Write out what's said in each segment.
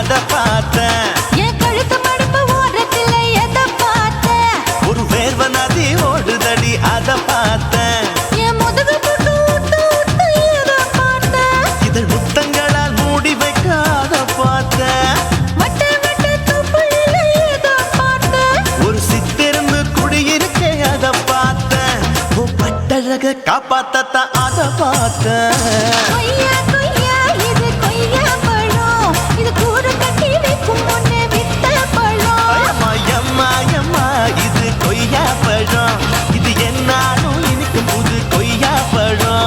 அத பார்த்தேன். என் கழுத்து மடுப்பு ஓரத்துல எதை பார்த்தேன்? ஒரு வேர்வ நதி ஓடுதடி அத பார்த்தேன். என் முதுகு போட்டு ஊத்து ஊத்து எதை பார்த்தேன்? இதழ் முத்தங்களால் மூடி வைக்க அத பார்த்தேன். வட்ட வட்ட தொப்புளில எதை பார்த்தேன்? ஒரு சித்திருந்து குடியிருக்கே அத பார்த்தேன். உன் பட்டழக காப்பாத்தத்தான் அத பார்த்தேன். கொய்யா கொய்யா இது கொய்யா பழம், இது கூர கட்டி வைக்கும் முன்னே வித்த பழம். அம்மா எம்மா எம்மா இது கொய்யா பழம், இது என்னாலும் இனிக்கும் புது கொய்யா பழம்.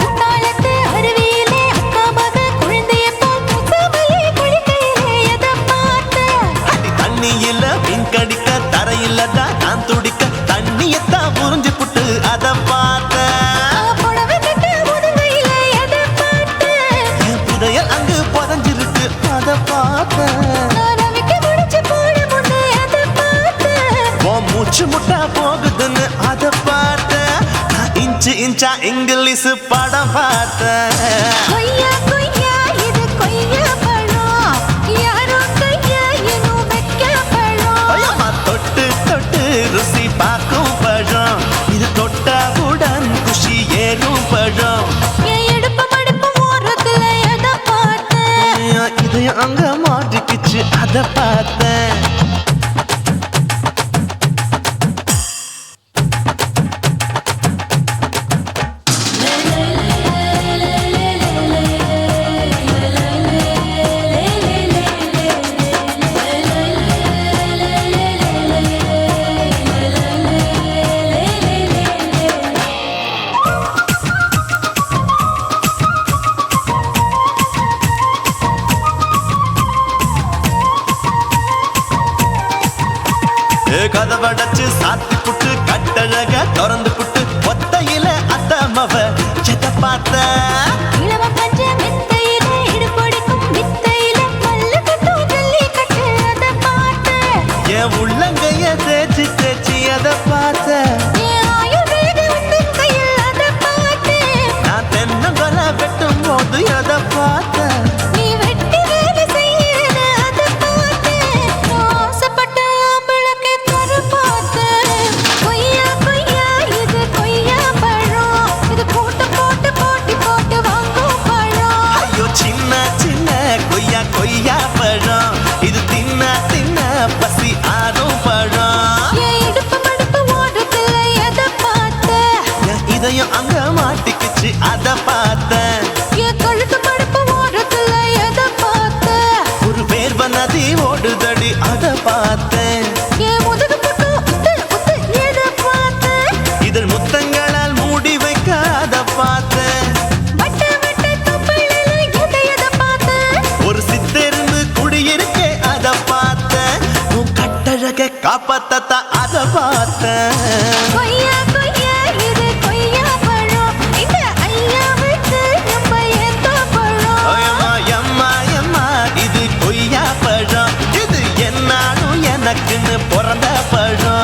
குத்தாலத்து அருவியிலே அக்கா மக குழந்தைய போல் முசாமையே குளிக்கையிலே எதை பார்த்தேன்? அடி தண்ணியில மீன் கடிக்க தரையில தான் நான் துடிக்க தண்ணியத்தான் புரிஞ்சு புட்டு அத பார்த்தேன். புடவை கட்டு முதுகையிலே எதை பார்த்தேன்? என் புதையல் அங்கு புதஞ்சிருக்கு அத பார்த்தேன். நான் அவிக்க முடிச்சு போட முன்னே எதை பார்த்தேன்? உன் மூச்சு முட்டா போகுதுன்னு அத பார்த்தேன். நான் இன்ச்சு இன்ச்சா இங்கிலீஷ் படம் பார்த்தேன். கொய்யா கொய்யா இது கொய்யா பழம், யாரோ கையா இன்னும் வைக்க பழம். ஐயம்மா தொட்டு தொட்டு ருசி பார்க்கும் பழம், இது தொட்டவுடன் குஷி ஏறும் பழம். என் இடுப்பு மடுப்பு ஓரத்துல எதை பார்த்தேன்? என் இதயம் அங்க மாட்டிக்கிச்சு அத பார்த்தேன். கதவடைச்சு சாத்தி புட்டு கட்டழக திறந்து புட்டு ஒத்தையில அத்தமவ எதை பார்த்தேன். இளம பஞ்ச மெத்தையிலே இடுப்பொடிக்கும் வித்தையிலே மல்லு கட்டும் ஜல்லி கட்டு அதை பார்த்தேன். என் உள்ளங்கைய தேய்ச்சி தேய்ச்சி எதை பார்த்தேன். என் ஆயுர்வேத உந்தன் கையில் அதை பார்த்தேன். நான் தென்னங்கொலை வெட்டும் போது எதை பார்த்தேன். நீ வெட்டி வேலை செய்யறது அதை பார்த்தேன். நான் ஆசைப்பட்ட ஆம்பளுக்கு தர பார்த்தேன். கொய்யா கொய்யா இது கொய்யா பழம், இது போட்டு போட்டு போட்டி போட்டு வாங்கும் பழம். ஐயோ சின்ன சின்ன கொய்யா கொய்யா பழம், இது தின்ன தின்ன பசி ஆறும் பழம். என் இடுப்பு மடுப்பு ஓரத்துல எதை பார்த்தேன்? என் இதயம் அங்க மாட்டிக்கிச்சு அத பார்த்தேன். என் கழுத்து மடுப்பு ஓரத்துல எதை பார்த்தேன்? ஒரு வேர்வ நதி ஓடுதடி அத பார்த்தேன். என் முதுகு போட்டு உத்து உத்து எதை பார்த்தேன்? இதழ் முத்தங்களால் மூடி வைக்க அத பார்த்தேன். வட்ட வட்ட தொப்புளில எதை பார்த்தேன்? ஒரு சித்திருந்து குடியிருக்கே அத பார்த்தேன். உன் கட்டழக காப்பாத்தத்தான் அத பார்த்தேன். கொய்யா கொய்யா இது கொய்யா பழம், இந்த ஐயாவுக்கு நம்ம ஏத்த பழம். ஐயம்மா எம்மா எம்மா இது கொய்யா பழம், இது என்னாலும் எனக்குன்னு பிறந்த பழம்.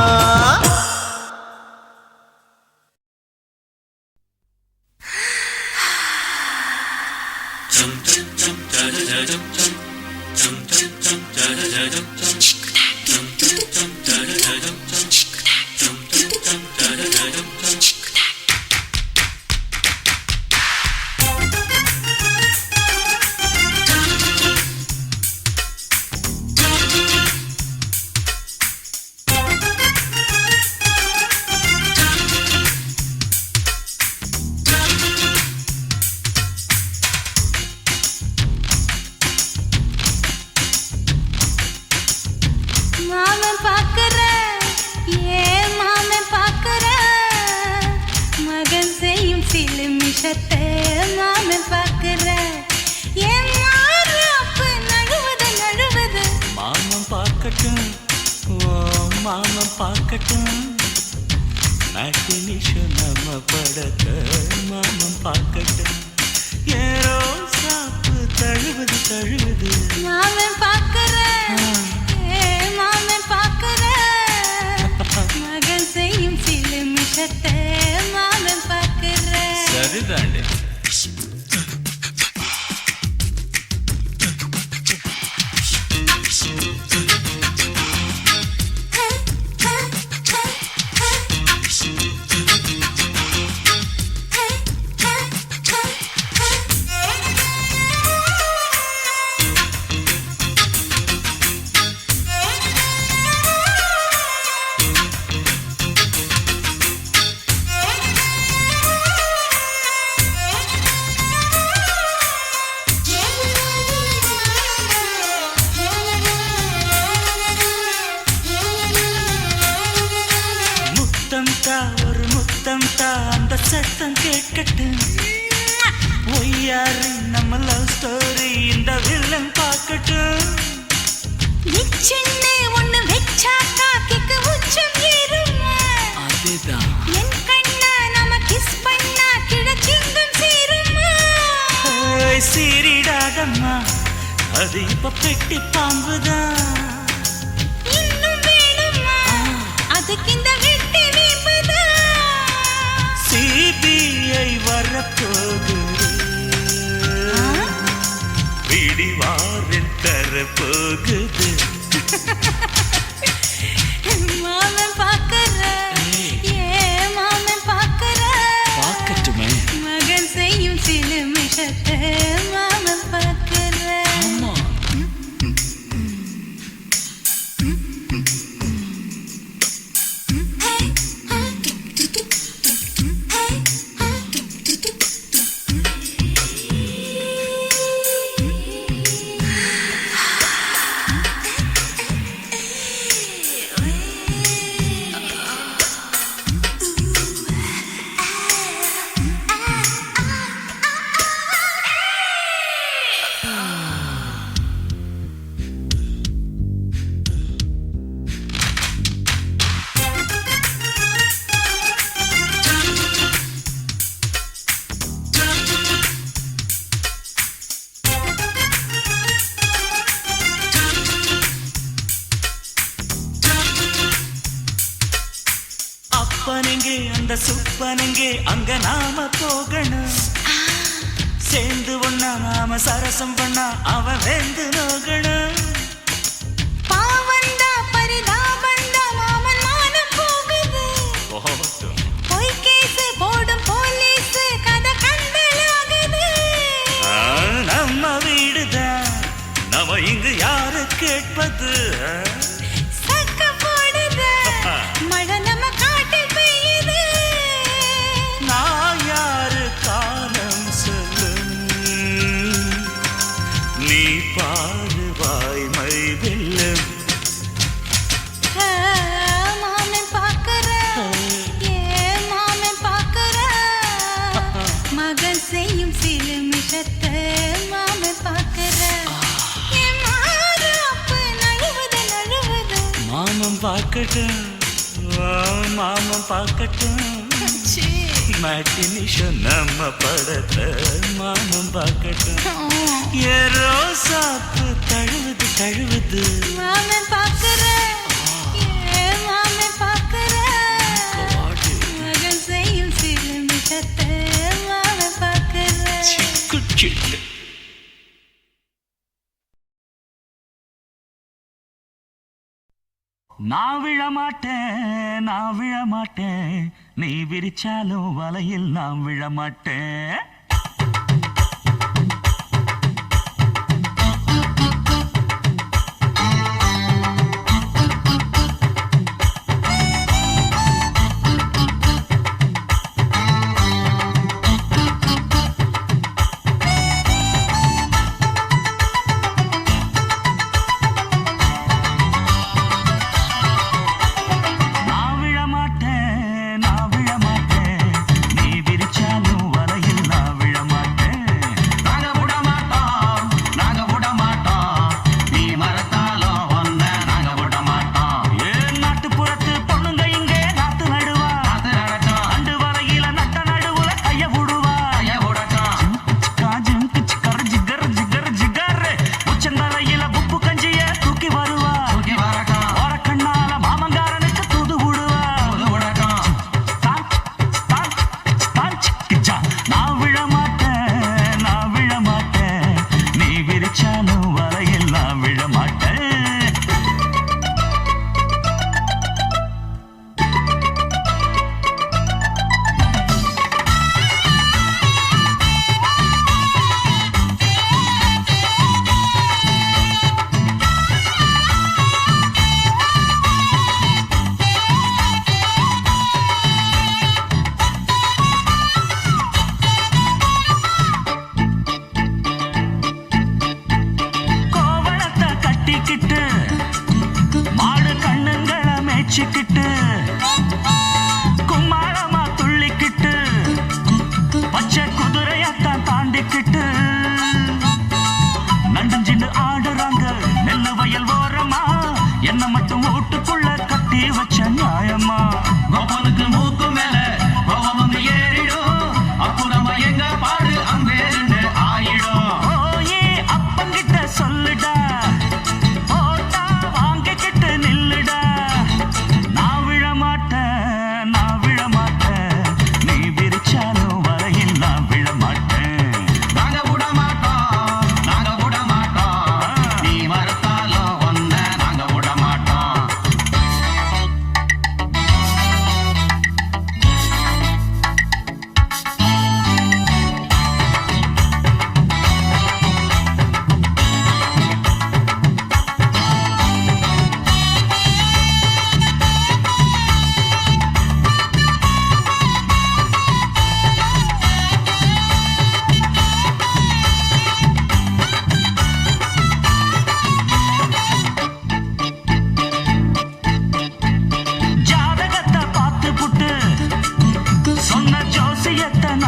மாமன் பார்க்கற, ஏன் மாமன் பார்க்கற, மகன் செய்யும் சில மிஷத்தை மாமன் பார்க்கற, ஏன் மாறாப்பு நழுவது நழுவது மாமன் பார்க்கட்டும் மாமன் பார்க்கட்டும் மேட்டினிஷோ நம்ம படத்தை மாமன் பார்க்கட்டும் ஏரோ சாப்பு தழுவுது தழுவுது மாமன் பார்க்கிறேன் மாமன் பார்க்கிறேன் மகன் செய்யும் சில மிஷத்தை மாமன் பார்க்கிறேன் சரிதாண்டே ஒரு முத்தம் தா அந்த சத்தம் கேட்கட்டும் ஒய்யாரி நம்ம லவ் ஸ்டோரி இந்த வில்லன் பார்க்கட்டும் சின்ன ஒண்ணு வெச்சாக்கா கிக்கு உச்சம் ஏறுமா அதுதான் என் கண்ணா நாம கிஸ் பண்ணா கிடச்சிங்கும் சீருமா சீரிடாதம்மா அது இப்ப பெட்டி பாம்புதான் இன்னும் வேணுமா அதுக்கு இந்த வெட்டி வீம்புதான் சிபிஐ வரப்போகுது பிடிவாரில் தரப்போகுது மாமன் பார்க்கற மாமன் பார்க்கற பார்க்கட்டுமே மகன் செய்யும் சில மிஷத்தை மாமன் பார்க்கற அப்பனெங்கே அந்த சுப்பனெங்கே அங்க நாம போகணும் சேர்ந்து ஒண்ணா நாம சரசம் பண்ணா அவன் வெந்து நோகணும் பாவந்தா பரிதாபந்தா மாமன் மானம் போகுது பொய் கேஸ் போடும் போலீஸ் கதை கண்டலாகுது நம்ம வீடுதான் நம்ம இங்கு யாரு கேட்பது சக்க போடுது மழை நம்ம காட்டில் பெய்யுது நான் யாரு காலம் சொல்லும் நீ பாரு வாய்மை வெல்லும் மாமன் பார்க்கற மாமன் பார்க்கற மகன் செய்யும் சில மிஷத்தை மாமன் பார்க்கற மாமன் பார்க்கட்டும் மாமன் பார்க்கட்டும் மேட்டினிஷோ நம்ம படத்தை மாமன் பார்க்கட்டும் ஏரோ சாப்பு தழுவுது தழுவுது மாமன் பார்க்கற மாமன் பார்க்கற மகன் செய்யும் சில மிஷத்தை மாமன் பார்க்கற சிக்கு நான் விழமாட்டேன் நீ விரிச்சாலும் வலையில் நான் விழமாட்டேன் நான் விழமாட்டேன் நீ விரிச்சாலும் வலையில் நான்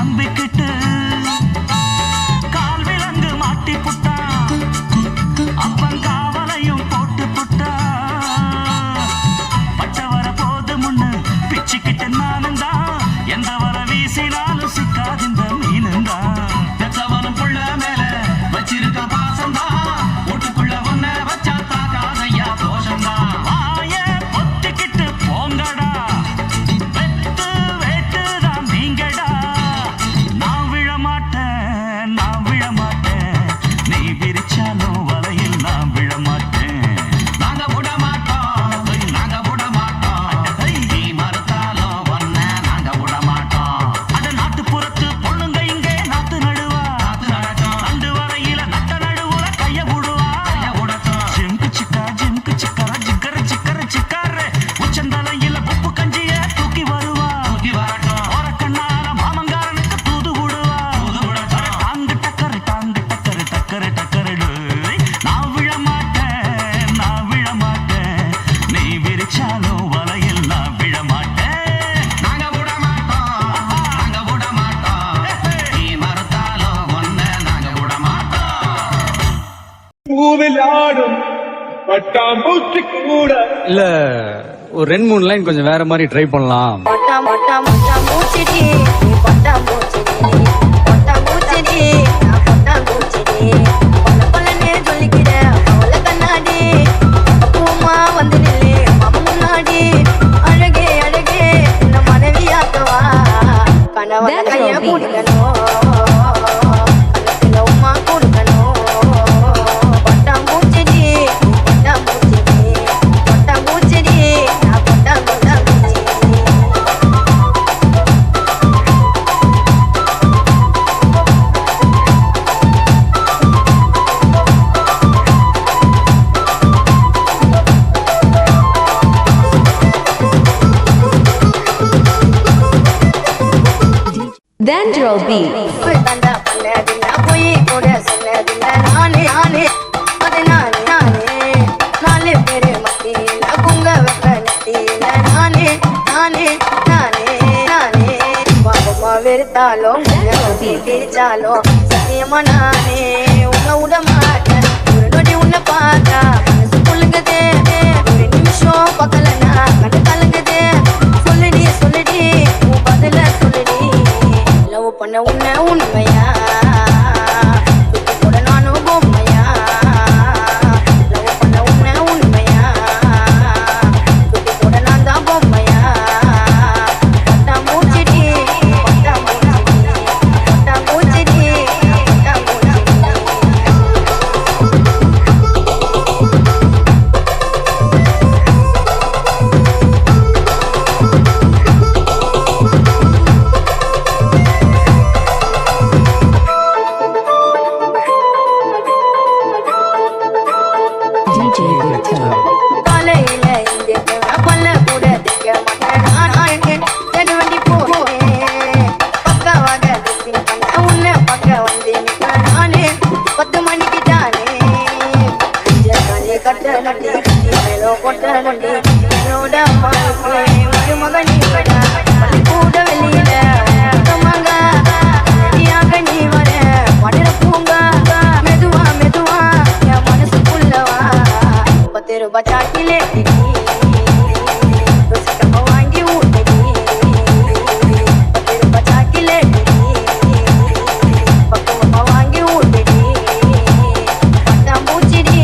நம்பிக்கிட்டு கால் விலங்கு மாட்டி புட்டா அப்பன் காவலையும் போட்டு புட்டா பட்ட வர போது முன்னு பிச்சுக்கிட்டு நானும் தான் எந்த வர வீசினாலும் சிக்காதிந்த மீனும் தான் பெத்தவனும் புள்ள மேல வச்சிருக்க பாசம்தான் வீட்டுக்குள்ள ஒன்ன வச்சா தாக்காதையா தோஷம்தான் வாய பொத்திக்கிட்டு போங்கடா வெத்து வேட்டு தான் நீங்கடா நான் விழ மாட்டேன் நீ விரிச்சாலும் வலையில் நான் விழ மாட்டேன் நாங்க விட மாட்டோம் நீ மறுத்தாலும் ஒன்ன நாங்க விட மாட்டோம் அட நாட்டுப்புறத்து பொண்ணுங்க இங்கே நாத்து நடுவா அண்டு வரையில நட்ட நடுவுல கைய விடுவா ஜிம்கு சிக்கா ஜிக்கர சிக்காரு உச்சந்தலையில உப்பு கஞ்சிய தூக்கி வருவா ஓரக்கண்ணால மாமங்காரனுக்கு தூது விடுவா டாங்கு டக்கரு நான் விழ மாட்டேன் நீ விரிச்சாலும் வலையில் நான் விழ மாட்டேன் நாங்க விட மாட்டோம் நீ மறுத்தாலும் ஒன்ன நாங்க விட மாட்டோம் பூவில் ஆடும் பட்டாம்பூச்சி கூட இல்ல ஒரு 2-3 லைன் கொஞ்சம் வேற மாதிரி ட்ரை பண்ணலாம். மொட்டா மொட்டா மொட்டா மூச்சிடி நீ பட்டா மூச்சிடி மொட்டா மூச்சிடி நான் பட்டா மூச்சிடி பல்ல பல்லனே சொல்லிக்கிற அவள கண்ணாடி பூமா வந்து நில்லு மாமா முன்னாடி அழகே அழகே இந்த மனைவியாக்கவா கணவன கைய பிடிக்கணும் கண்ணத்துல உமா கொடுக்கணும் பட்டா மூச்சிடி பட்டா மூச்சிடி பட்டா மூச்சிடி நான் பட்டா பட்டா மூச்சிடி Dandrel Beat. தண்டா பண்ணதில்ல போய் கூட சொன்னதில்ல நானே அது நாலு பேரு மத்தியில குங்க வைக்க நெத்தியில நானே பாபமா வெறுத்தாலும் பிரிச்சாலும் சத்தியமா நானே உன்னை விட மாட்டேன் ஒரு நொடி உன்னை பார்த்தா மனசு புள்ளுங்கதே ஒரு நிமிஷம் பக்கலனா கண்டு கலங்குதே சொல்லுடி உன் பதில சொல்லுடி லவ் பண்ண உன்னை உண்மையா சுத்தி கூட நானும் பொம்மையா லவ் பண்ண உன்னை உண்மையா சுத்தி கூட நான் தான் பொம்மையா பட்டா மூச்சிடி பட்டா மூச்சிடி பட்டா மூச்சிடி பட்டா DJ Vito. காலையில இங்க பல்ல கூட திக்க மாட்டேன் நானே தெருவண்டி போனேன் பக்கவாக திசிங் பண்ண உன்னை பக்க வந்து நிற்க நானே 10 மணிக்கு தானே காலே கட்ட நண்டி மேலோ கொட்ட நண்டி என்னோட அம்மாவுக்கு மகனி கடா கூட வெளியில மங்க நீ வர படுற பூங்க மெதுவா என் மனசுக்குள்ளவா 10 ரூபாய் சாட்டிலே வாங்கி ஊட்டடி 10 ரூபாய் சாட்டிலே பக்குவமா வாங்கி ஊட்டடி பட்டா மூச்சிடி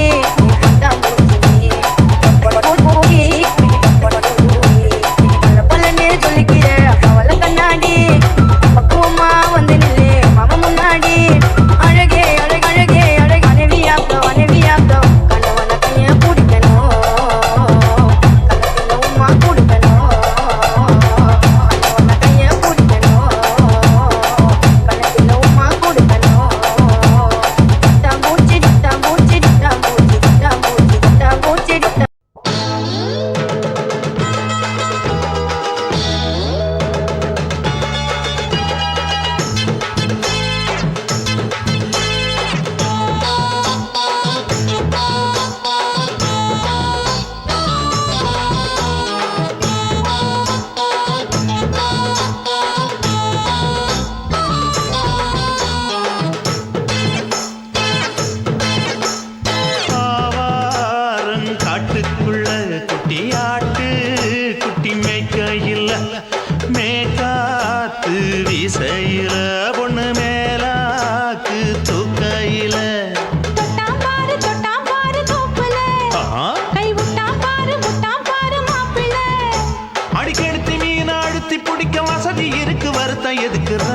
பல்லனே சொல்லிக்கிற அவள கண்ணாடி பக்குவமா வந்து நில்லு மாமா முன்னாடி அழகே மனைவியாக்க கணவன கைய பிடிக்கணும்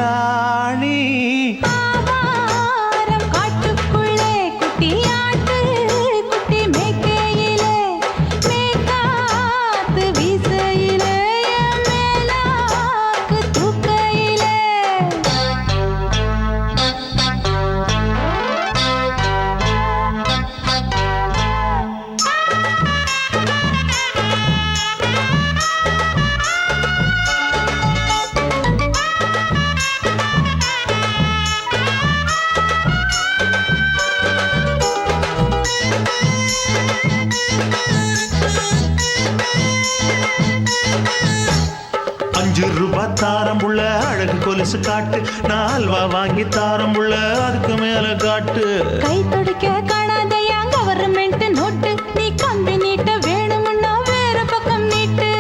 ராணி. ஆவாரம் காட்டுக்குள்ளே குட்டியாட்டு குட்டி மேய்க்கையிலே மேய்க்காத்து வீசையிலே என் மேலாக்கு தூக்கையிலே ₹5 தாரம் புள்ள அழகு கொலுசு காட்டு, நான் அல்வா வாங்கி தாரம் புள்ள அதுக்கு மேல காட்டு. கை துடிக்க காணாதையா கவர்மெண்ட் நோட்டு நீ கம்பி நீட்ட வேணும்னா வேற பக்கம் நீட்டு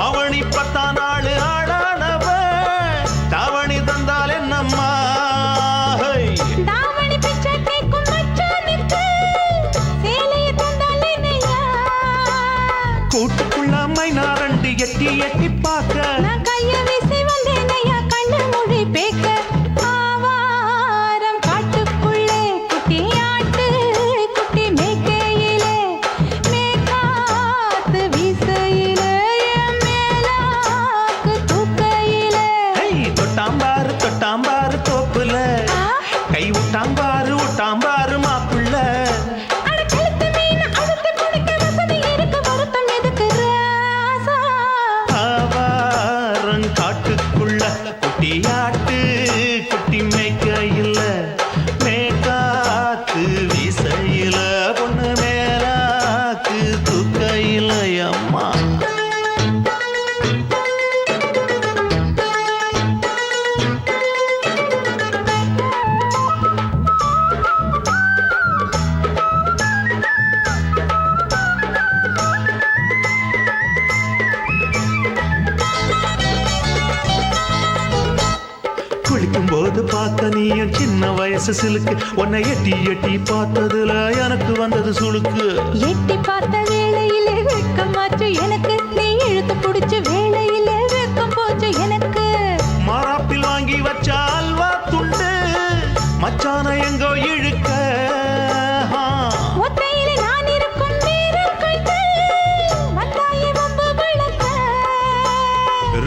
அவனி 10 நாள் ஆடானவ தாவணி தந்தால் என்னம்மா? தாவணி பிச்சை கேக்கும் மச்சானுக்கு சேலையை தந்தாலே நையா கூட்டுக்குள்ள மைனா 2 எட்டி எட்டி பார்க்க நான் கைய வீசி வந்தேன் ஐயா கண்ணு மொழி பேக்க ஆவாரம் காட்டுக்குள்ளே குட்டியாட்டு குட்டி மேய்க்கையிலே மேய்க்காத்து வீசையிலே என் மேலாக்கு தூக்கையிலே தொட்டாம்பாரு தோப்புல கை விட்டாம்பாரு மாப்பிள்ள. அட கழுத்து மீன் அழுத்து பிடிக்க வசதி இருக்கு வருத்தம் எதுக்கு ராசா ஆவாரம் காட்டுக்குள்ள குட்டியாட்டு குட்டி மேய்க்கையில மேய்காத்து வீசையில பொண்ணு மேலாக்கு தூக்கையில அம்மா. குளிக்கும் போது பார்த்த நீயும் சின்ன வயசு சிலுக்கு, உன்னை எட்டி எட்டி பார்த்ததுல எனக்கு வந்தது சுளுக்கு. எட்டி பார்த்த வேளையிலே வெட்கமாச்சு எனக்கு நீ இழுத்து பிடிச்ச வேளையிலே வெட்கம் போச்சு எனக்கு மாறாப்பில் வாங்கி வச்ச அல்வா துண்டு மச்சான எங்கோ இழுக்க. ஒத்தையிலே நான் இருக்கும் நேரம் கண்டு வந்தாயே வம்பு விளக்க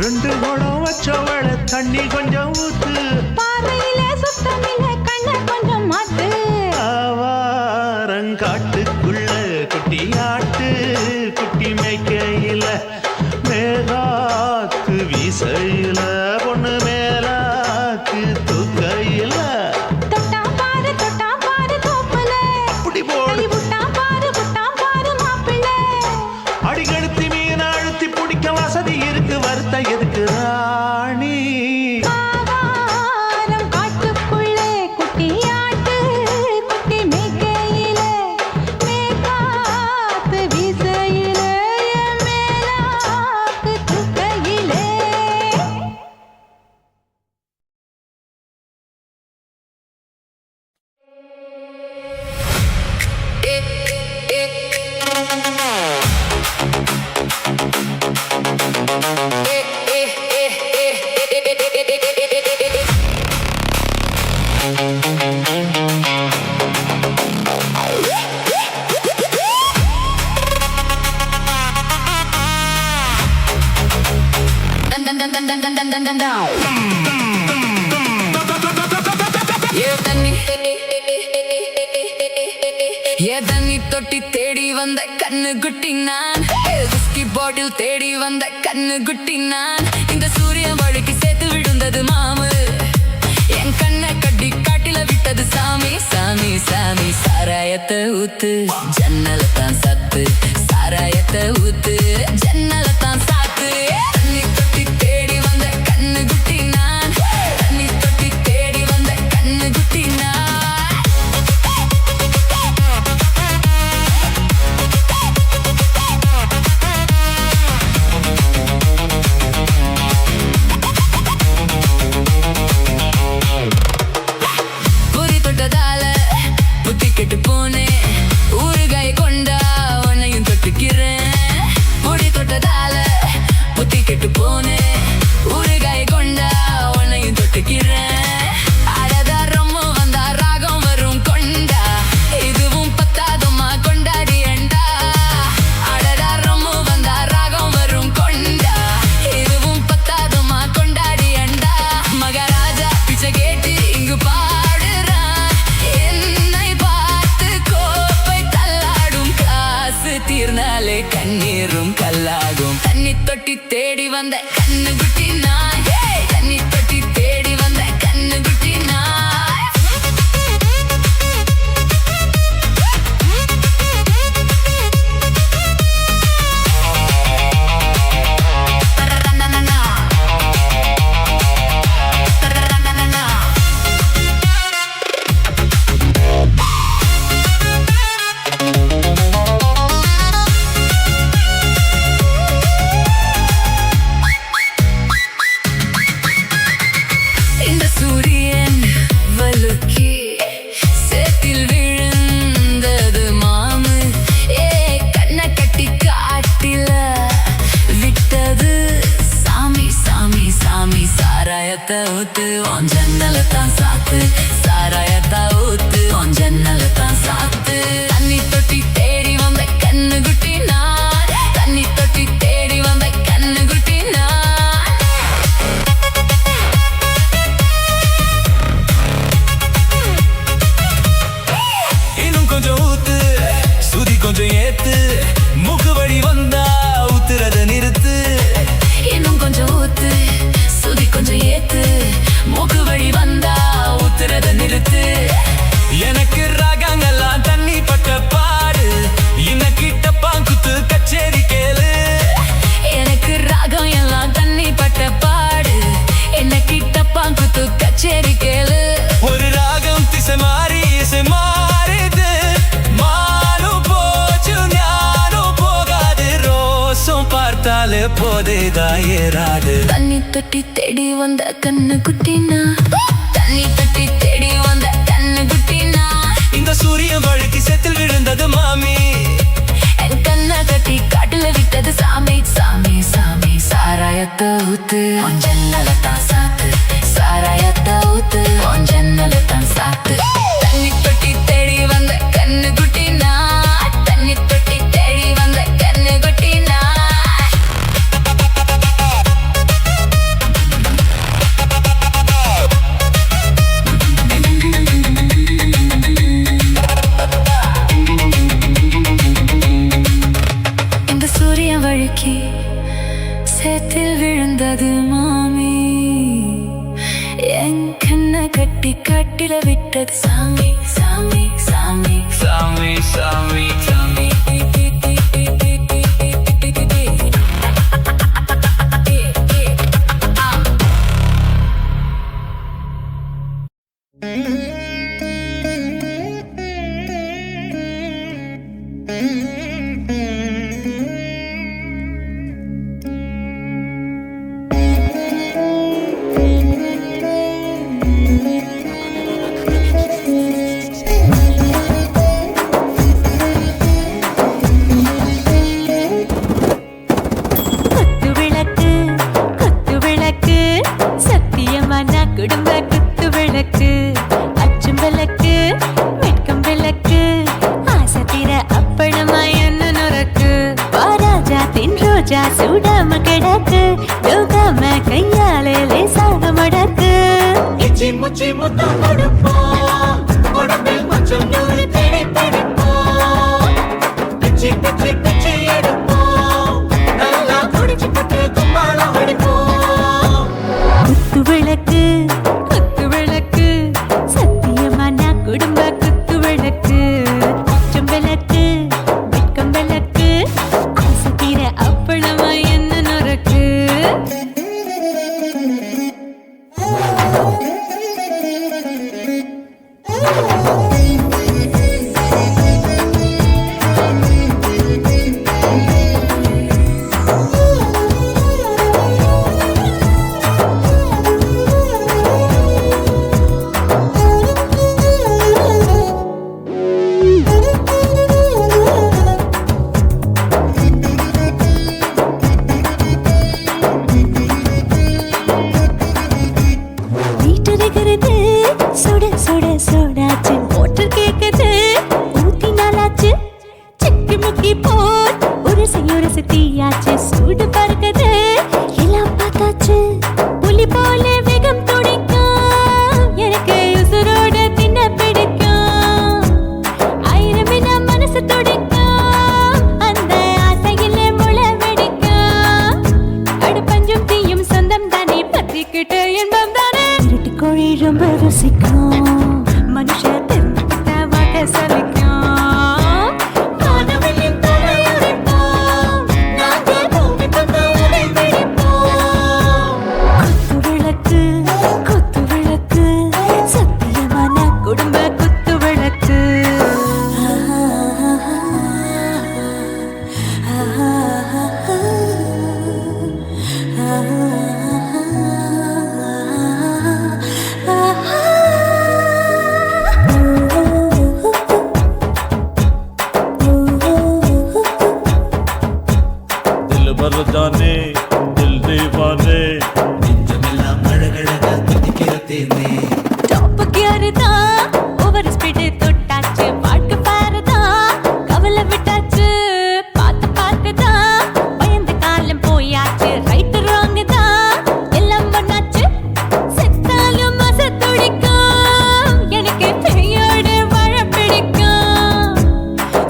2 குடம் வச்சவள தண்ணி கொஞ்சம் ஊத்து. பார்வையிலே சுத்தமில்லை கண்ணை கொஞ்சம் மாத்து ஆவாரங்காட்டுக்குள்ள குட்டியாட்டு குட்டி மேய்க்கையில மேலாக்கு வீசையில பொண்ணு மேலாக்கு தூக்கையில தொட்டாம் பாரு தோப்புல அப்படி போடு. கை விட்டாம் பாரு மாப்பிள்ளை அடிக்கடுத்தி மீன் அழுத்தி பிடிக்க வசதி இருக்கு, வருத்த எதுக்கு ராணி? ஆவாரம் காட்டுக்குள்ளே குட்டியாட்டு குட்டி மேய்க்கையிலே மேய்க்காத்து வீசையிலே என் மேலாக்கு தூக்கையிலே தண்ணி தொட்டி தேடி வந்த கண்ணு குட்டி நான், விஸ்கி பாட்டில் தேடி வந்த கண்ணு குட்டி நான். இந்த சூரிய வழுக்கி சேர்த்து விழுந்தது மாமு, என் கண்ணை கட்டி காட்டில விட்டது சாமி சாமி சாமி. சாராயத்தை ஊத்து ஜன்னலத்தான் சத்து, சாராயத்தை ஊத்து ஜன்னலத்தான் சாத்து. தண்ணி தொட்டி தேடி வந்த கண்ணு குட்டி நான், தண்ணி தொட்டி தேடி வந்த கண்ணு குட்டி நான். கெட்டு போனேன் ஊறுகாய் கொண்டா உன்னையும் தொட்டுக்கிறேன். தொட்டி தேடி வந்த கண்ணு குட்டி நான் தண்ணி தொட்டி தேடி வந்த கண்ணு குட்டி நான் ஊத்து உன் ஜன்னலத்தான் சாத்து சாராயத்தா ஊத்து உன் ஜன்னலத்தான் சாத்து தண்ணி தொட்டி தேடி வந்த கண்ணு குட்டி நான் தண்ணி தொட்டி தேடி வந்த கண்ணு குட்டி நான் இன்னும் கொஞ்சம் ஊத்து சுதி கொஞ்சம் ஏத்து மூக்கு வழி வந்தா ஊத்துறத நிறுத்து இன்னும் கொஞ்சம் ஊத்து சுதி கொஞ்சம் ஏத்து மூக்கு வழி வந்தா ஊத்துறத நிறுத்து எனக்கு ராகங்கள்லாம் தண்ணி பட்ட பாடு இன்னக்கிட்ட பாங்குத்து கச்சேரி கேளு எனக்கு ராகம் எல்லாம் தண்ணி பட்ட பாடு என்ன கிட்ட பாங்குத்து கச்சேரி கேளு ஒரு ராகம் திசை மாறி இசை மாறிது மானும் போச்சு ஞானம் போகாது ரோசம் பார்த்தாலே போதைதா ஏறாது தண்ணி தொட்டி தேடி வந்த கண்ணு குட்டினா தண்ணி தொட்டி தேடி வந்த கண்ணு குட்டினா இந்த சூரியன் வழுக்கி செத்தில் விழுந்தது மாமி என் கண்ணை கட்டி காட்டுல விட்டது சாமி சாமி சாமி சாராயத்தை ஊத்து உன் ஜன்னலத்தான் சாத்து சாராயத்தை ஊத்து உன் ஜன்னலத்தான் சாத்து தண்ணி தொட்டி தேடி வந்த கண்ணு குட்டினா தண்ணி தொட்டி தேடி வந்த கண்ணு குட்டினா வழுக்கி சேத்தில் விழுந்தது மாமி என் கண்ணை கட்டி கட்டில விட்டது சாமி சாமி சாமி சாமி சாமி சாமி முச்சி முத்தம் கொடுப்போம் உடம்பில் மச்சம் நூறு தேடி பிடிப்போம் பிச்சி பிச்சி பிச்சி எடுப்போம் நல்லா குடிச்சு பட்டு கும்பாலம் அடிப்போம் குத்து விளக்கு சத்தியமான குடும்ப குத்து விளக்கு அச்சம் விளக்கு வெட்கம் விளக்கு ஆசை தீர அப்பளமா என்ன நொறுக்கு ருசிக்கும் மனுஷ தெரிஞ்சுக்கிட்ட வாக்க சலிக்கும் வானவெளியின் தலையுடைப்போம் நாங்கள் பூமி பந்த உடை பிடிப்போம் குத்து விளக்கு சத்தியமான குடும்ப குத்து விளக்கு दिल भर जाने दिल दीवाने நெஞ்சமெல்லாம் அழகழகா துடிக்கிறதேனே டாப் கியர் தான் ஓவர் ஸ்பீடு தொட்டாச்சு வாழ்க்கை பாரு தான் கவலை விட்டாச்சு பார்த்து தான் பயந்து காலம் போயாச்சு ரைட் ராங் தான் எல்லாம் பண்ணாச்சு செத்தாலும் மச துடிக்கும் எனக்கு பெயோடு வாழ பிடிக்கும்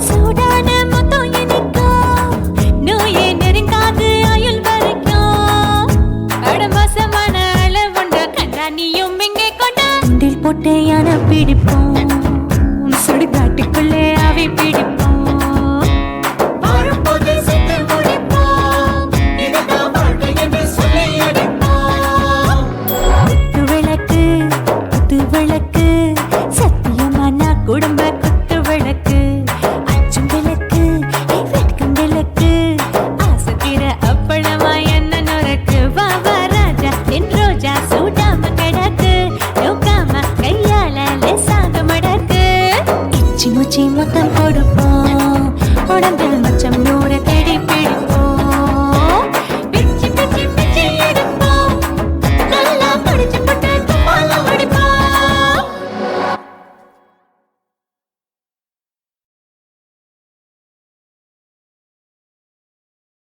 சூடான மொத்தம் எனக்கும் நோயே நெருங்காது ஆயுள் வரைக்கும் அடமாசமான அளவுண்ட கண்டா நீயும் இங்கே கொண்ட உண்டில் போட்டு யானை பிடிப்போம் சுடுகாட்டுக்குள்ளே அவை பிடிப்போம் வாழும்போது செத்து முடிப்போம் இதுதான் வாழ்க்கை என்று சொல்லி அடிப்போம் குத்து விளக்கு சத்தியமான குடும்ப குத்து விளக்கு அச்சும் விளக்கு வெட்கும் விளக்கு ஆசைக்கிற அப்பளமா என்ன நுறக்கு வா ராஜா என் ரோஜா சூடாம கிடக்கு நோக்காம கையால லேசாக மடக்கு இச்சி முச்சி மொத்தம் கொடுப்போம் உடம்பில் மச்சம் நூற தேடி பிடிப்போம் பிச்சி பிச்சி பிச்சி எடுப்போம் நல்லா படிச்சு போட்டு துப்பால அடிப்போம்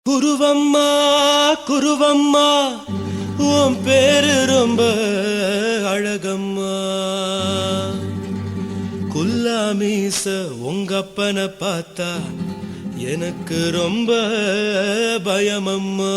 குருவம்மா குருவம்மா உன் பேரு ரொம்ப அழகம்மா குல்லாமீச உங்க அப்பனை பார்த்தா எனக்கு ரொம்ப பயமம்மா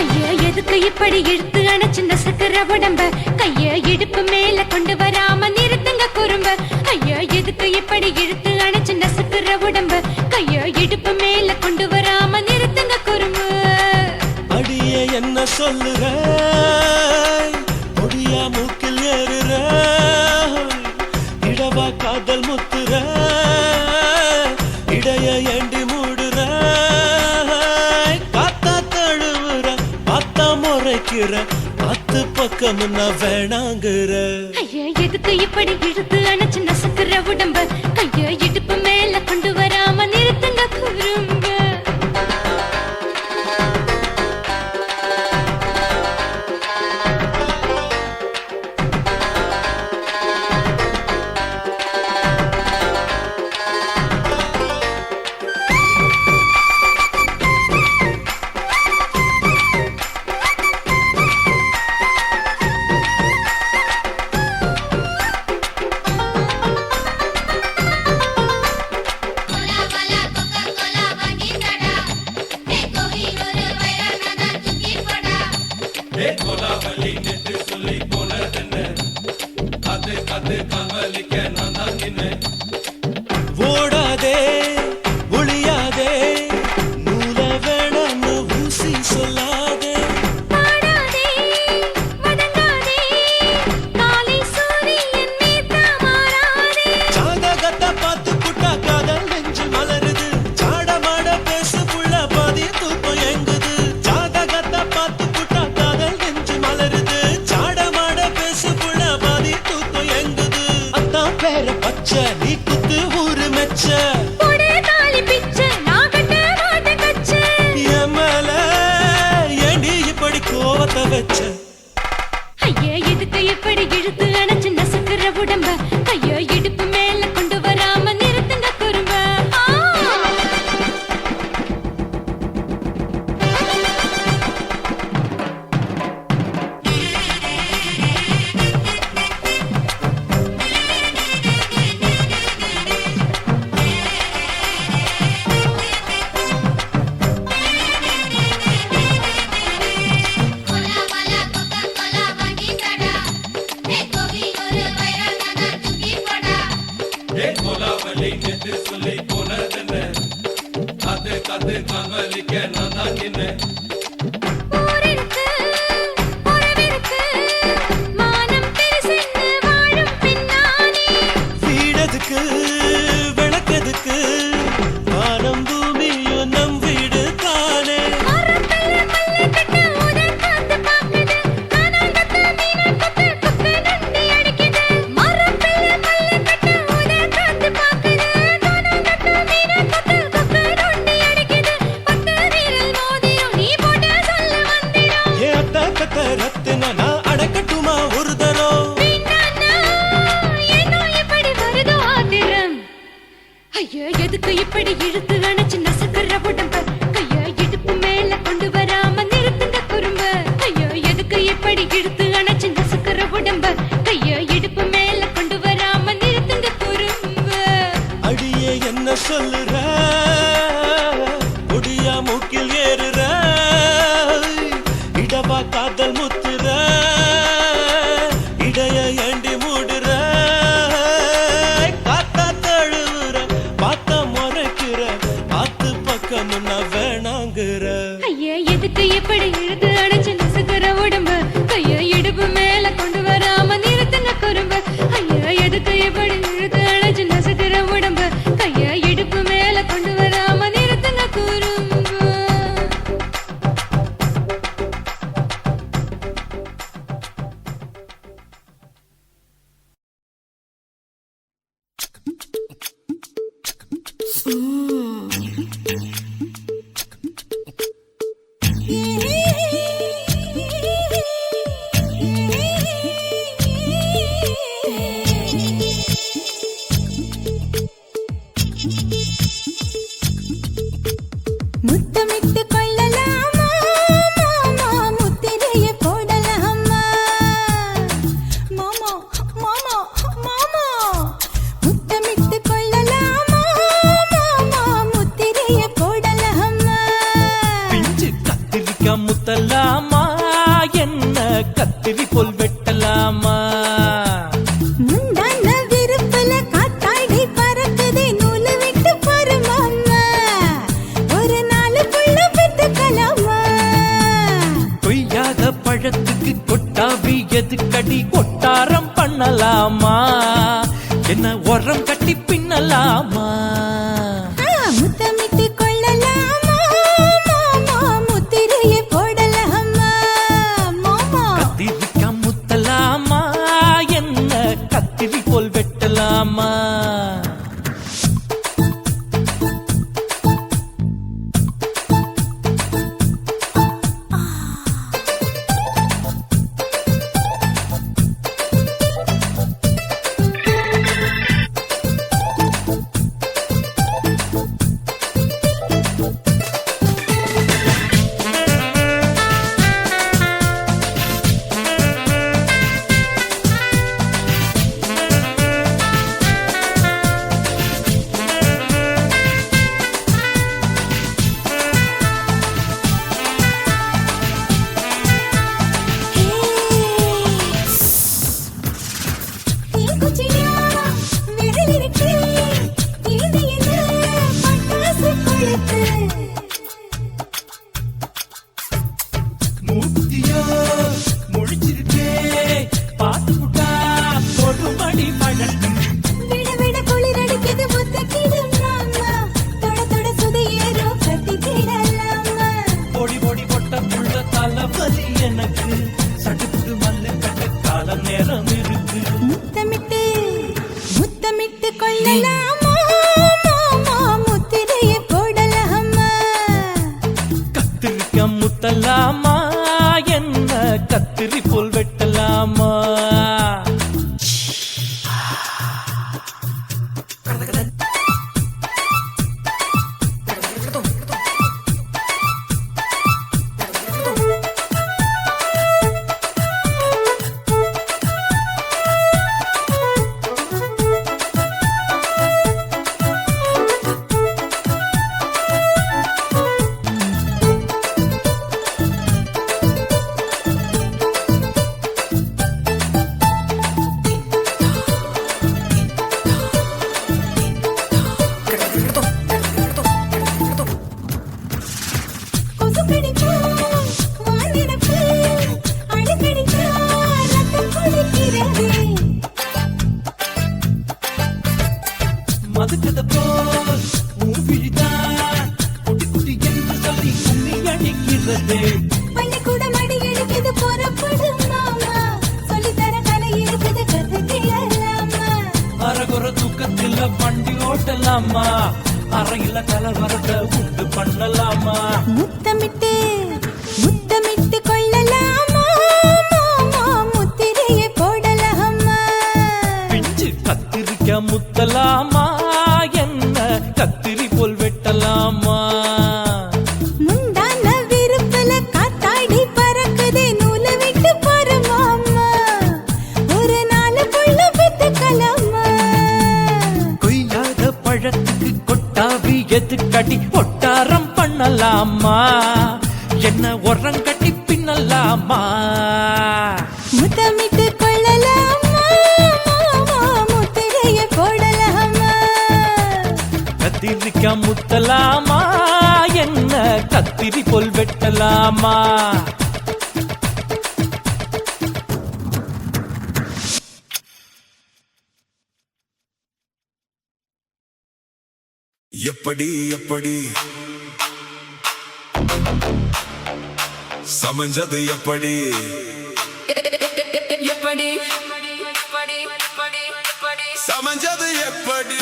ஐயா எதுக்கு இப்படி இழுத்து அணைச்சு நசுக்கிற உடம்ப கைய இடுப்பு மேல கொண்டு வராம நிறுத்துங்க குறும்ப ஐயா எதுக்கு இப்படி இழுத்து அணைச்சு நசுக்கிற உடம்ப கைய இடுப்பு மேல கொண்டு வராம நிறுத்துங்க குறும்பு அடியே என்ன சொல்லுற பொடியா மூக்கில் ஏறுற இடவா காதல் முத்துற இடைய ஏண்டி மூடுற காத்தா தழுவுற பார்த்தா முறைக்கிற பத்து பக்கம் நான் வேணாங்குற ஐயா எதுக்கு இப்படி இழுத்து அணைச்சு நசுக்கிற உடம்ப கைய இடுப்பு மேல கொண்டு வராம நிறுத்துங்க குறும்ப ஓடாதே ஒளியாதே நூல வேணான்னு ஊசி சொல்லாதே பாடாதே வதங்காதே காலை சூரியன் மீத மாறாதே ஜாதகத்தை பார்த்து புட்டா காதல் நெஞ்சு மலருது சாடமாட பேசு புள்ள பாதி தூக்கம் எங்குது ஜாதகத்தை பார்த்து புட்டா காதல் நெஞ்சு மலருது சாடமாட பேசு புள்ள பாதி தூக்கம் எங்குது கோவத்தை வச்ச ஐயா எதுக்கு இப்படி இழுத்து அணைச்சு நசுக்குற உடம்ப ஐயோ இடுப்பு மேல கொண்டு வராம நிறுத்துங்க குறும்ப ஊரிருக்கு, உறவிருக்கு, மானம் பெருசென்னு வாழும் பின்னானே. வீடதுக்கு விளக்கதுக்கு வானம் பூமியும் நம் வீடு தானே மரத்துல மல்லி கட்டு உதர் காத்து பாக்குது. கானாங்கத்து மீனாக்கத்து குக்கு நொண்டி அடிக்குது. மரத்துல மல்லி கட்டு உதர் காத்து பாக்குது. கானாங்கத்து மீனாக்கத்து குக்கு நொண்டி அடிக்குது. பத்து வீரல் மோதிரம் நீ போட்டு சொல்ல வந்திடும். ஏ அத்த கத்த ரத்தின நான் அடக்கட்டுமா ஒரு தரம் வீணானா, ஏனோ இப்படி வருதோ ஆத்திரம்? ஐயோ எதுக்கு இப்படி இழுத்து அணைச்சு நசுக்குற உடம்ப கைய இடுப்பு மேல கொண்டு வராம நிறுத்துங்க குறும்ப ஐயோ எதுக்கு இப்படி இழுத்து அணைச்சு நசுக்குற உடம்ப கைய இடுப்பு மேல கொண்டு வராம நிறுத்துங்க குறும்ப அடியே என்ன சொல்லுற முடியா மூக்கில் ஏறுற இடவா காதல் முத்துற இடைய ஏண்டி மூடுற காத்தா தழுவுற பார்த்த முறைக்கிற பார்த்து பக்கம் நான் வேணாங்குற ஐயா எதுக்கு இப்படி இழுத்து அணைச்சு நசுக்குற உடம்ப கைய இடுப்பு மேல கொண்டு வராம நிறுத்துங்க குறும்ப ஐயா எதுக்கு இப்படி இழுத்து அணைச்சு நசுக்குற உடம்ப கைய இடுப்பு மேல கொண்டு வராம நிறுத்துங்க குறும்ப முத்தமிட்டு கொள்ளலாமா மாமா முத்திரைய போடலாமா மாமா மாமா மாமா முத்தமிட்டு கொள்ளலாமா மாமா முத்திரைய போடலாமா பிஞ்சு கத்திரிக்கா முத்தலாமா என்ன கத்திரி போல் வெட்டலாமா முந்தான விருப்பல காத்தாடி பறக்குதே நூலு விட்டு பாரு மாமா ஒரு நாளுக்குள்ள பெத்துக்கலாமா கொய்யாத பழத்துக்கு கொட்டாவி எதுக்கடி கொட்டாரம் பண்ணலாமா என்ன உரம் கட்டி பின்னலாமா முத்தமிட்டு கொள்ளலாமா மாமா முத்திரைய போடலாமா மாமா கத்திரிக்கா முத்தலாமா என்ன கத்திரி போல் வெட்டலாமா மூத்தியா முடிச்சிருக்கே பாத்து புட்டா கொடுமடி பழக்கம் விட விட குளிரடிக்குது முத்தக்கிடும் மாமா தொட தொட சுதையேறும் கட்டிக்கிடலாமா பொடி பொடி பொட்ட புள்ள தலைவலி எனக்கு சடுக்கு மல்லு கட்ட கால நேரம் இருக்கு முத்தமிட்டு முத்தமிட்டு கொள்ளலாமா மாமா முத்திரைய போடலாமா கத்திரிக்கா முத்தலாமா என்ன கத்திரி போல் வெட்டலாமா கொசு கடிச்சா வாந்திடப்பு அடிக்கடிச்சா ரத்தம் கொதிக்கிறது மதுக்கத போல் மூவிழிதான் குட்டி குட்டி என்று சொல்லி கும்மி அடிக்கிறது பள்ளிக்கூடம் அடி எடுக்குது புறப்படும் மாமா சொல்லித்தர கலை இருக்குது கத்துக்கலாமா அரகுற தூக்கத்தில் வண்டி ஓட்டலாமா அறையில கலவரத்தை உண்டு பண்ணலாமா முத்தமிட்டு முத்தமிட்டு கொள்ளலாமா மாமா முத்திரையை போடலாமா பிஞ்சு கத்திரிக்க முத்தலாமா என்ன கத்திரி போல் வெட்டலாமா முந்தான விருப்பல காத்தாடி பறக்குதே நூலை விட்டு போற மாமா ஒரு நாளுக்குள்ள வித்துக்கலாமா கொய்யாத பழத்துக்கு கொட்டாவி எதுக்கடி ஒட்டாரம் பண்ணலாமா என்ன உரங்கட்டி பின்னலாமா முத்தமிட்டு கொள்ளலாமா மாமா முத்திரையை போடலாமா கத்திரிக்க முத்தலாமா என்ன கத்திரி போல் வெட்டலாமா எப்படி எப்படி சமஞ்சது எப்படி எப்படி சமஞ்சது எப்படி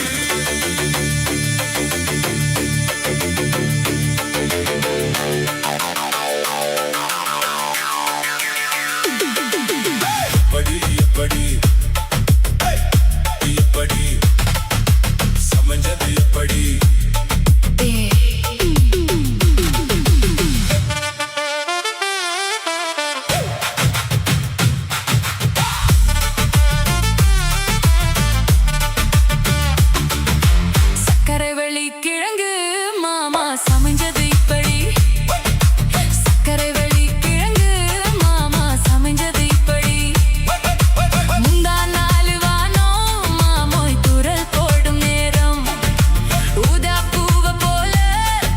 எப்படி எப்படி எப்படி சமஞ்சது எப்படி சக்கரைவள்ளி கிழங்கு மாமா சமைஞ்சது இப்படி சக்கரைவள்ளி கிழங்கு மாமா சமைஞ்சது இப்படி முந்தா நாலு வானம் மாமோய் துரல் போடும் நேரம் ஊதா பூவ போல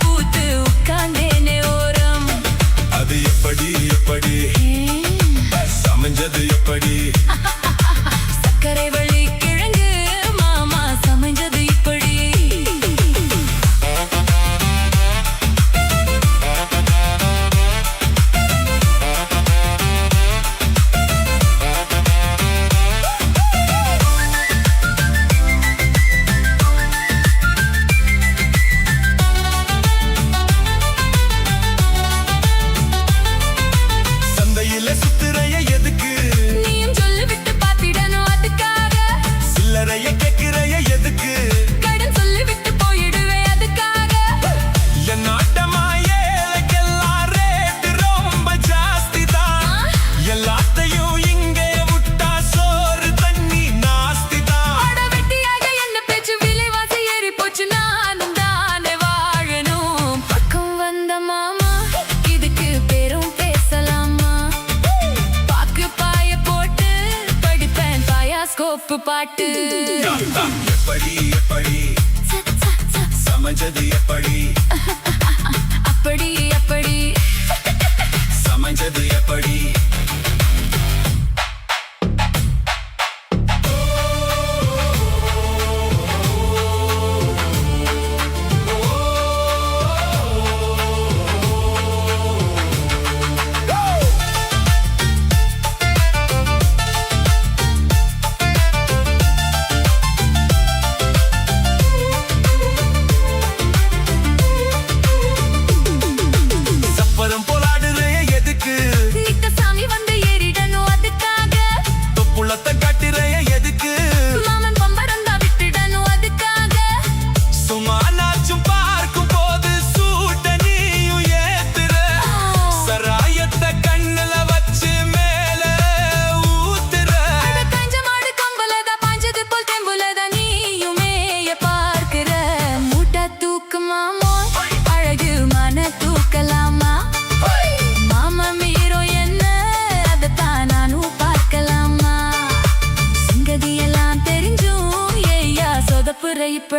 பூத்து உட்கார்ந்தேனே ஓரம் அது எப்படி எப்படி சமஞ்சது எப்படி சக்கரைவள்ளி கிழங்கு மாமா சமைஞ்சது இப்படி சந்தையில சுத்துறைய எதுக்கு நீயும் சொல்லி விட்டு பார்த்திடணும் அதுக்காக சில்லறைய கேக்குறைய எதுக்கு கடன் சொல்லி விட்டு போயிடுவேன் அதுக்காக என் நாட்டமா ஏழைக்கெல்லாம் ரேட்டு ரொம்ப ஜாஸ்தி தான் எல்லாத்தையும் இங்கே விட்டா சோறு தண்ணி நாஸ்தி தான் அட வெட்டியாக என்ன பேச்சு விலைவாசி ஏறி போச்சு நானும் தானே வாழணும் பக்கம் வந்த மாமா இதுக்கு பேரும் பேசலாமா பாக்கு பாய போட்டு படிப்பேன் பாயாஸ்கோப்பு பாட்டு எப்படி எப்படி சமைஞ்சது எப்படி அப்படி அப்படி சமைஞ்சது எப்படி சப்பரம் போலாடுறைய எதுக்கு நித்த சாமி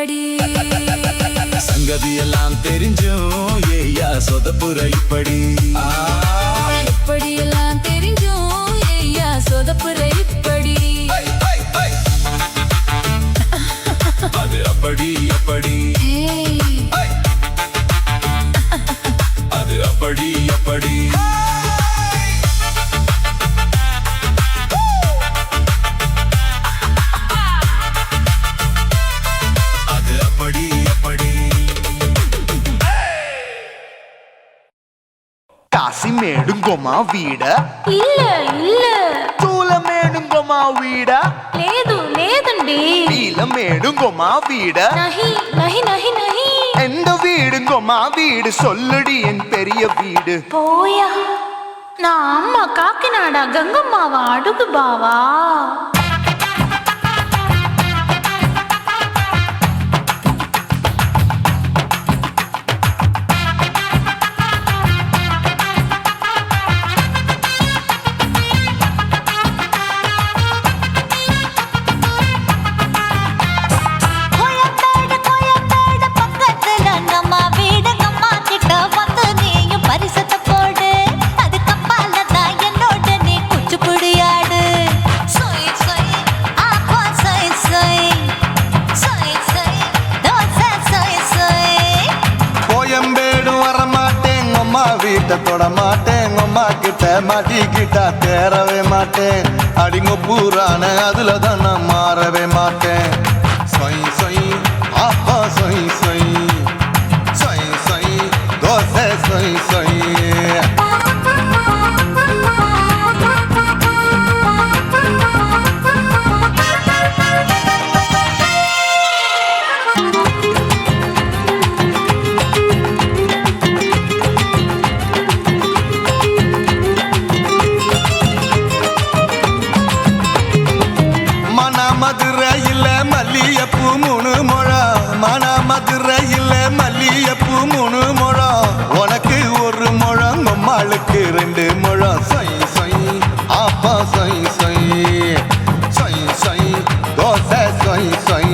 இப்படி சங்கதி எல்லாம் தெரிஞ்சும் ஏயா சொதப்புற இப்படி இப்படி எல்லாம் தெரிஞ்சும் ஐயா சொதப்புற இப்படி அது அப்படி அப்படி அது அப்படி அப்படி அது அப்படி அப்படி కాసిమేడుంగోమా వీడ இல்ல இல்ல తూలమేడుంగోమా వీడ లేదు లేదండి నీలమేడుంగోమా వీడ நஹி நஹி நஹி நஹி எந்த வீடுங்கோமா வீடு சொல்லுடி என் பெரிய வீடு போயா நான் அம்மா காக்கிநாடா கங்கம்மாவா அடுகு பாவா கோயம்பேடு பக்கத்துல நம்ம வீடு அம்மா கிட்ட வந்து நீயும் பரிசத்தை போடு அது கப்பால தான் என்னோட நீ குச்சிப்புடியாடு சொய் சொய் ஆப்பா சொய் சொய் சொய் சொய் தோசை சொய் சொய் கோயம்பேடு வரமாட்டேன் அம்மா வீட்டை தொட மாட்டேன் அம்மா கிட்ட மாட்டிக்கிட்டா தேரவே மாட்டேன் அடிங்க பூரான அதுல தான் நான் மாறவே மாட்டேன் சொய் சொய் ஆப்பா சொய் சொய் சொய் சொய் தோசை சொய் சொய் மதுரையில் மல்லியப்பூ 3 முழம் மன மதுரையில் மல்லியப்பூ 3 முழம் உனக்கு 1 முழம் அம்மாளுக்கு 2 முழம் சொய் சொய் ஆப்பா சொய் சொய் சொய் சொய் தோசை சொய் சொய்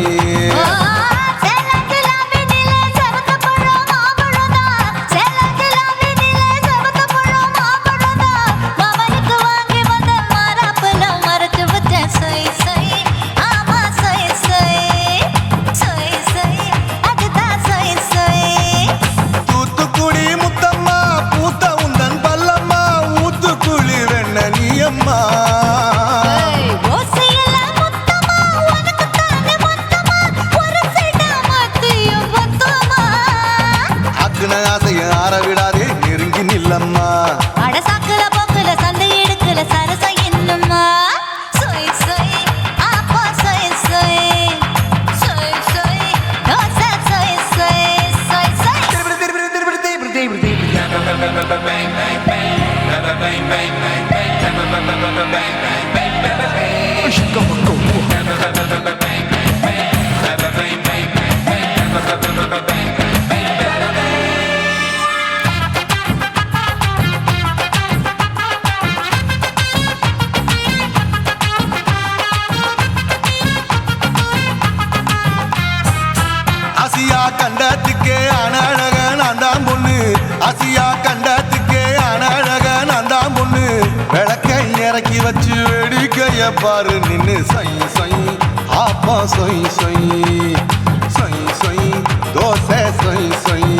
ஆரவிடாதே நெருங்கி நில்லம்மா அடசாக்குல போக்குல சந்தை எடுக்கல சரச என்னம்மா சொய் சொய் ஆப்பா சொய் சொய் சொய் சொய் தோசை சொய் சொய் சொய் சொய் ஆசியா கண்டத்துக்கே அனழக நான் தான் பொண்ணு ஆசியா கண்டத்துக்கே அனழக நான் தான் பொண்ணு விளக்கை இறக்கி வச்சு வேடிக்கைய பாரு நின்னு சொய் சொய் ஆப்பா சொய் சொய் சொய் சொய் தோசை சொய் சொய்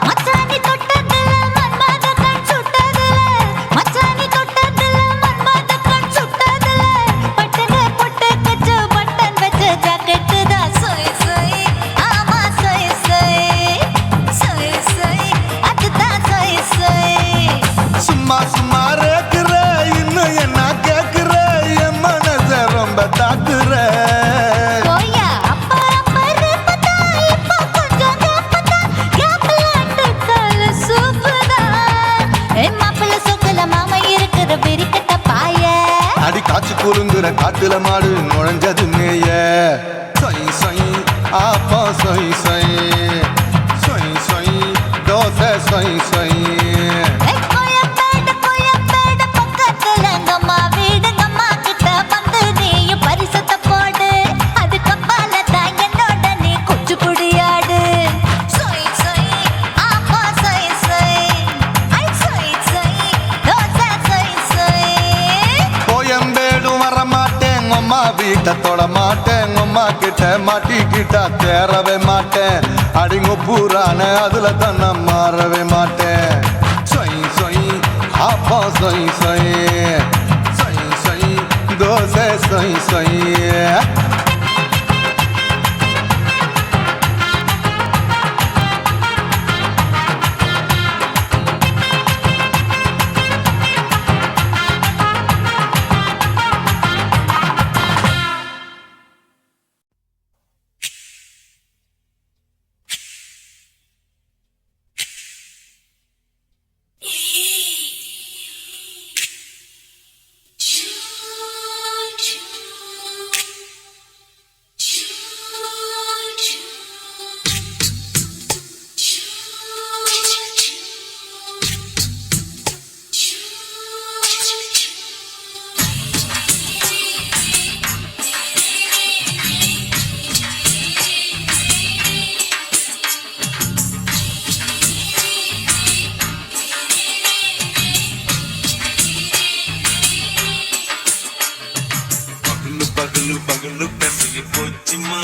மச்சானி தொட்டதுல மன்மத கண் சுட்டதுல மச்சானி தொட்டதுல மன்மத கண் சுட்டதுல பட்டன பொட்டு கச்சு பட்டன் வச்ச ஜாக்கெட் தான் சொய் சொய் ஆமா சொய் சொய் சொய் சொய் அதுதான் சொய் சொய் சும்மா சும்மா ரேக்குற இன்னும் என்ன கேக்குற என் மனச ரொம்ப தாக்குற போயா அப்பா அப்பா ரப்பதா இப்போ கொஞ்சம் கேப்பதா கேப்பல அண்டுக்கல சூப்பதா என் மாப்பிள்ள சொக்கல மாமா இருக்கிற வெறிக்கட்ட பாய அடி காய்ச்சி குலுங்குற காட்டுல மாடு நுழைஞ்சது மேய சொய் சொய் ஆப்பா சொய் சொய் சொய் சொய் தோசை சொய் சொய் கோயம்பேடு பக்கத்துல எங்கம்மா வீடு அம்மா கிட்ட வந்து நீயும் பரிசத்தை போடு அது கப்பால தான் என்னோட எங்கம்மா வீட்டை தொட மாட்டேன், அம்மா கிட்ட மாட்டிக்கிட்டா தேரவே மாட்டேன். அடிங்க பூரான அதுல தன்னை மாறவே மாட்டேன். சொய் சொய் அப்பா சொய் சொய் சொய் சொய் தோசை சொய் சொய். பகலு பகலு பெசகி போச்சுமா,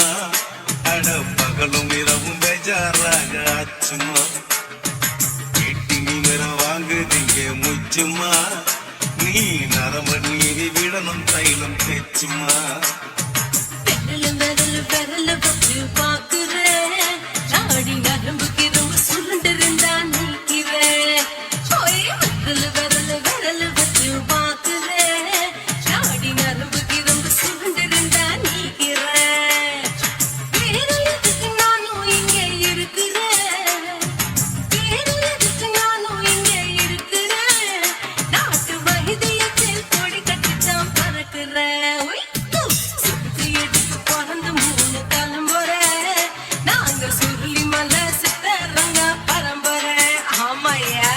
அட பகலும் இரவும் பேஜாராக ஆச்சுமா. வீட்டு நீர வாங்குதீங்க முச்சுமா, நீ நரம்ப நீவி விடணும் தைலம் தேச்சுமா. விரல் விரல் வச்சு பாக்குறேன், நாடி நரம்புக்கு ரொம்ப சுருண்டிருந்தா நீக்கிறேன். விரல் விரல் விரல் வச்சு பாக்குறேன், நாடி நரம்புக்கு ரொம்ப சுருண்டிருந்தா நீக்கிறேன். வேற எதுக்கு நானும் இங்கே இருக்கிறேன், வேற எதுக்கு நானும் இங்கே இருக்கிறேன். நாட்டு வைத்தியத்தில் கொடி கட்டித்தான் பறக்கிறேன். சுத்தி எடுத்து பிறந்து 3 தலைமுறை, நாங்க சுருளி மலை சித்தரங்க பரம்பரை. ஆமையா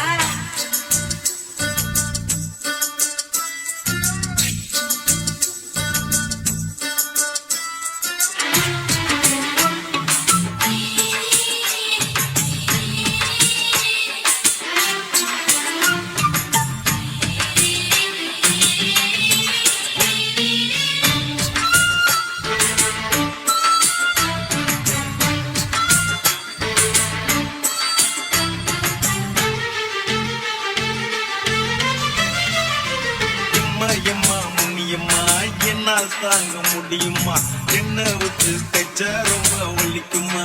எம்மா எம்மா முனியம்மா, என்னால் தாங்க முடியுமா? என்ன விட்டு தைச்சா ரொம்ப ஒழிக்குமா?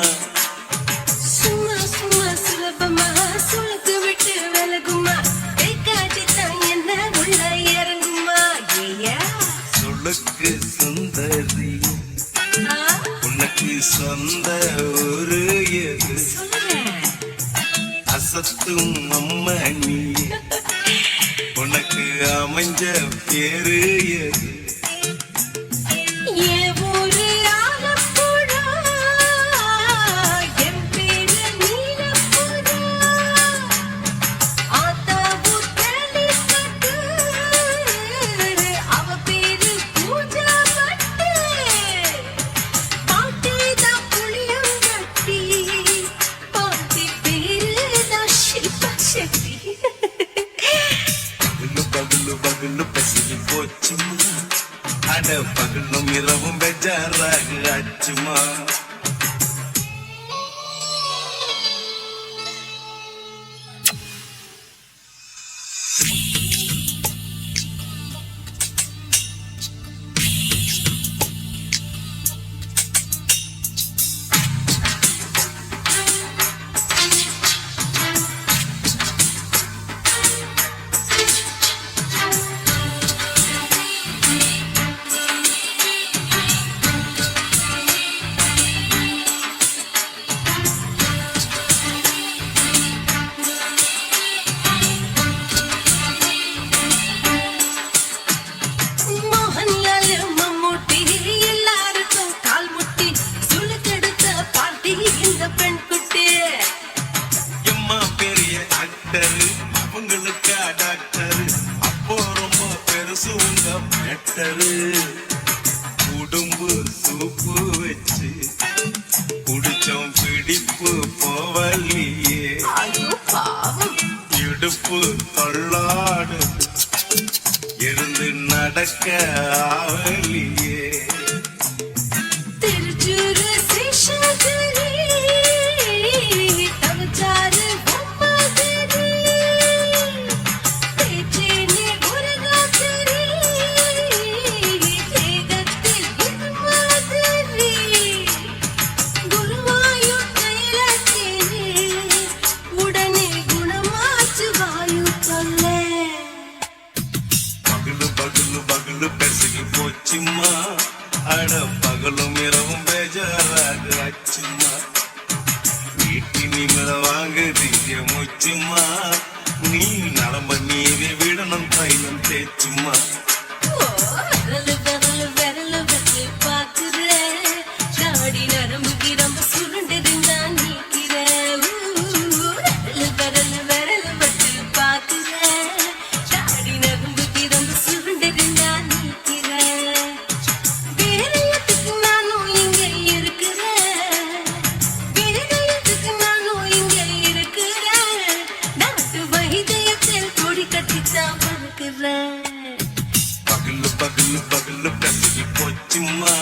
சும்மா சும்மா சுலபமா சுளுக்கு விட்டு விலகுமா, கை காட்டித்தான் என்ன உள்ள இறங்குமா. ஏயா சுளுக்கு சுந்தரி, உனக்கு சொந்த ஒரு எது? அசத்தும் அம்மா நீ, உனக்கு அமைஞ்ச பேரு எது? என் ஊரு ஆலப்புழா, என் பேரு நீலப்புழா. ஆத்தாவு கேள்விப்பட்டு, அவ பேரு பூஜா பட்டு. பாட்டிதான் புளியங்கட்டி, பாட்டி பேருதான் ஷில்பா ஷெட்டி. பகலு பகலு பகலு பெசகி போச்சுமா, அட பகலும் இரவும் பெஜாராக ஆச்சுமா. டாக்டரு உடம்பு சூப்பு வச்சு குடிச்சோம் பிடிப்பு போவலியே இடுப்பு தொள்ளாடு இருந்து நடக்க ஆவலியே பகலு பகலு பெசகி போச்சுமா அட பகலும் இரவும் பேஜாராக ஆச்சுமா வீட்டு நிமிட வாங்குறீங்க மூச்சுமா நீ நரம்ப நீதி விடணும் தைலம் தேச்சுமா விரலு விரலு விரலு வச்சு பாக்குறேன் நாடி நரம்பு கிரம்பு சுருண்டது நான் நீக்கிறேன் விரலு விரலு விரலு வச்சு பாக்குறேன் நாடி நரம்பு கிரம்பு சுருண்டது நான் நீக்கிறேன் வேலையத்துக்கு நானும் இங்க இருக்கிறேன் வேலையத்துக்கு நானும் இங்க இருக்கிறேன் நாட்டு வைத்தியத்தில் கொடி கட்டித்தான் பறக்கிறேன் பகலு பகலு பகலு பெசகி போச்சுமா